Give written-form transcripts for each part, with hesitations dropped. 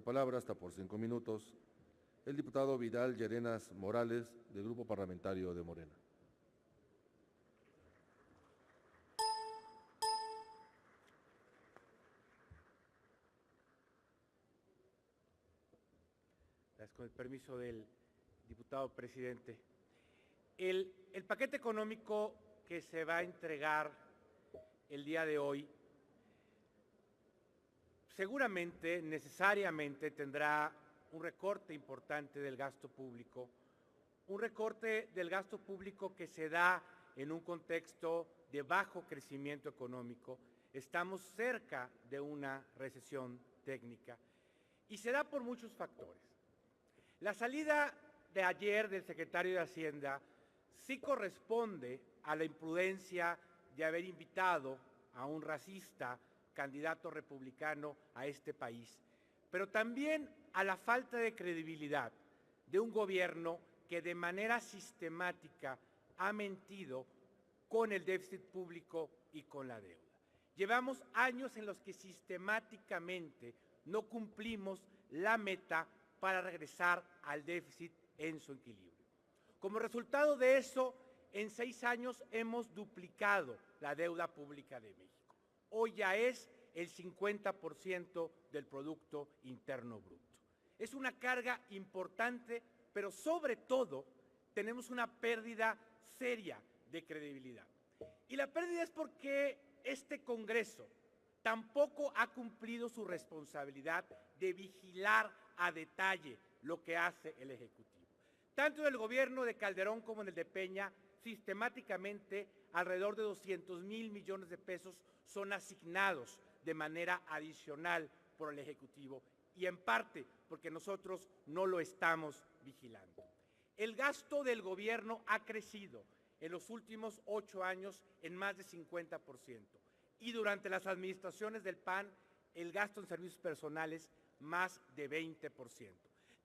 palabra hasta por 5 minutos el diputado Vidal Llerenas Morales, del Grupo Parlamentario de Morena. Con el permiso del diputado presidente. El paquete económico que se va a entregar el día de hoy seguramente, necesariamente, tendrá un recorte importante del gasto público, un recorte del gasto público que se da en un contexto de bajo crecimiento económico. Estamos cerca de una recesión técnica y se da por muchos factores. La salida de ayer del secretario de Hacienda sí corresponde a la imprudencia de haber invitado a un racista candidato republicano a este país, pero también a la falta de credibilidad de un gobierno que de manera sistemática ha mentido con el déficit público y con la deuda. Llevamos años en los que sistemáticamente no cumplimos la meta para regresar al déficit en su equilibrio. Como resultado de eso, en 6 años hemos duplicado la deuda pública de México. Hoy ya es el 50% del Producto Interno Bruto. Es una carga importante, pero sobre todo tenemos una pérdida seria de credibilidad. Y la pérdida es porque este Congreso tampoco ha cumplido su responsabilidad de vigilar a detalle lo que hace el Ejecutivo. Tanto en el gobierno de Calderón como en el de Peña, sistemáticamente alrededor de 200,000 millones de pesos son asignados de manera adicional por el Ejecutivo y en parte porque nosotros no lo estamos vigilando. El gasto del gobierno ha crecido en los últimos 8 años en más de 50% y durante las administraciones del PAN el gasto en servicios personales más de 20%.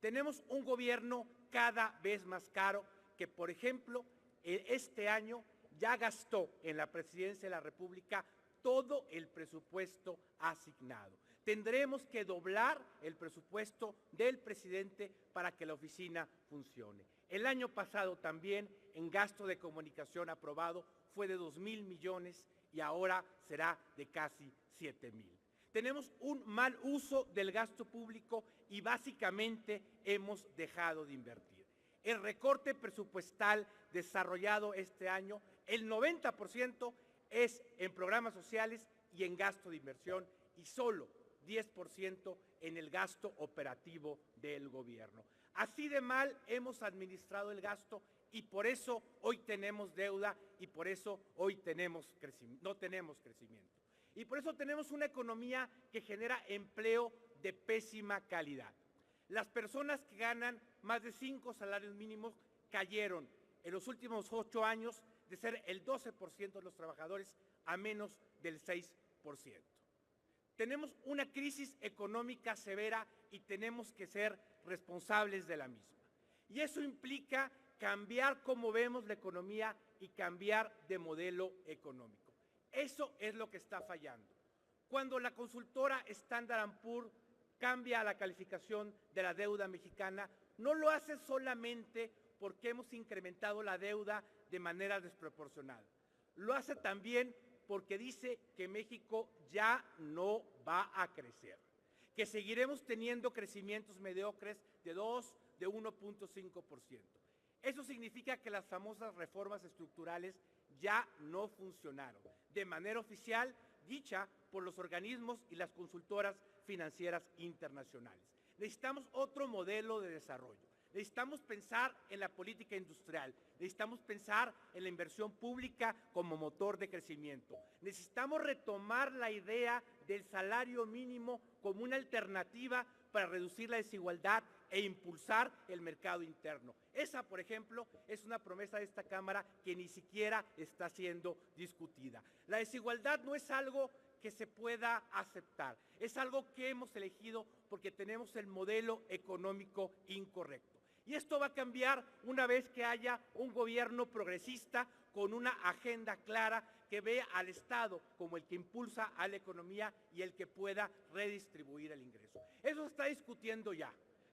Tenemos un gobierno cada vez más caro que, por ejemplo, este año ya gastó en la Presidencia de la República todo el presupuesto asignado. Tendremos que doblar el presupuesto del presidente para que la oficina funcione. El año pasado también en gasto de comunicación aprobado fue de 2,000 millones y ahora será de casi 7,000. Tenemos un mal uso del gasto público y básicamente hemos dejado de invertir. El recorte presupuestal desarrollado este año, el 90% es en programas sociales y en gasto de inversión y solo 10% en el gasto operativo del gobierno. Así de mal hemos administrado el gasto y por eso hoy tenemos deuda y por eso hoy no tenemos crecimiento. Y por eso tenemos una economía que genera empleo de pésima calidad. Las personas que ganan más de 5 salarios mínimos cayeron en los últimos 8 años de ser el 12% de los trabajadores a menos del 6%. Tenemos una crisis económica severa y tenemos que ser responsables de la misma. Y eso implica cambiar cómo vemos la economía y cambiar de modelo económico. Eso es lo que está fallando. Cuando la consultora Standard & Poor's cambia la calificación de la deuda mexicana, no lo hace solamente porque hemos incrementado la deuda de manera desproporcionada. Lo hace también porque dice que México ya no va a crecer, que seguiremos teniendo crecimientos mediocres de 2, de 1.5%. Eso significa que las famosas reformas estructurales ya no funcionaron, de manera oficial dicha por los organismos y las consultoras financieras internacionales. Necesitamos otro modelo de desarrollo. Necesitamos pensar en la política industrial, necesitamos pensar en la inversión pública como motor de crecimiento. Necesitamos retomar la idea del salario mínimo como una alternativa para reducir la desigualdad e impulsar el mercado interno. Esa, por ejemplo, es una promesa de esta Cámara que ni siquiera está siendo discutida. La desigualdad no es algo que se pueda aceptar, es algo que hemos elegido porque tenemos el modelo económico incorrecto. Y esto va a cambiar una vez que haya un gobierno progresista con una agenda clara que ve al Estado como el que impulsa a la economía y el que pueda redistribuir el ingreso. Eso se está discutiendo ya.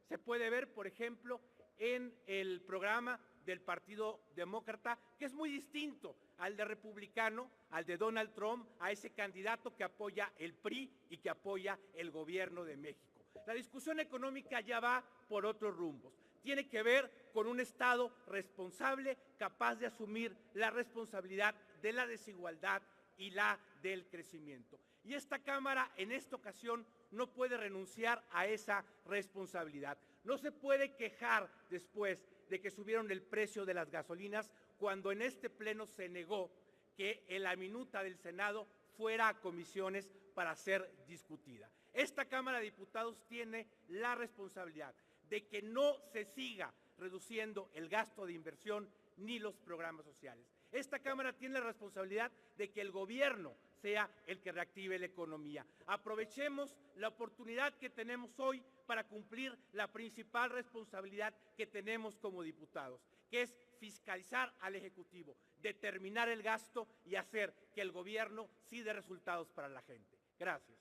Se puede ver, por ejemplo, en el programa del Partido Demócrata, que es muy distinto al de Republicano, al de Donald Trump, a ese candidato que apoya el PRI y que apoya el gobierno de México. La discusión económica ya va por otros rumbos. Tiene que ver con un Estado responsable, capaz de asumir la responsabilidad de la desigualdad y la del crecimiento. Y esta Cámara, en esta ocasión, no puede renunciar a esa responsabilidad. No se puede quejar después de que subieron el precio de las gasolinas cuando en este pleno se negó que la minuta del Senado fuera a comisiones para ser discutida. Esta Cámara de Diputados tiene la responsabilidad de que no se siga reduciendo el gasto de inversión ni los programas sociales. Esta Cámara tiene la responsabilidad de que el gobierno sea el que reactive la economía. Aprovechemos la oportunidad que tenemos hoy para cumplir la principal responsabilidad que tenemos como diputados, que es fiscalizar al Ejecutivo, determinar el gasto y hacer que el gobierno sí dé resultados para la gente. Gracias.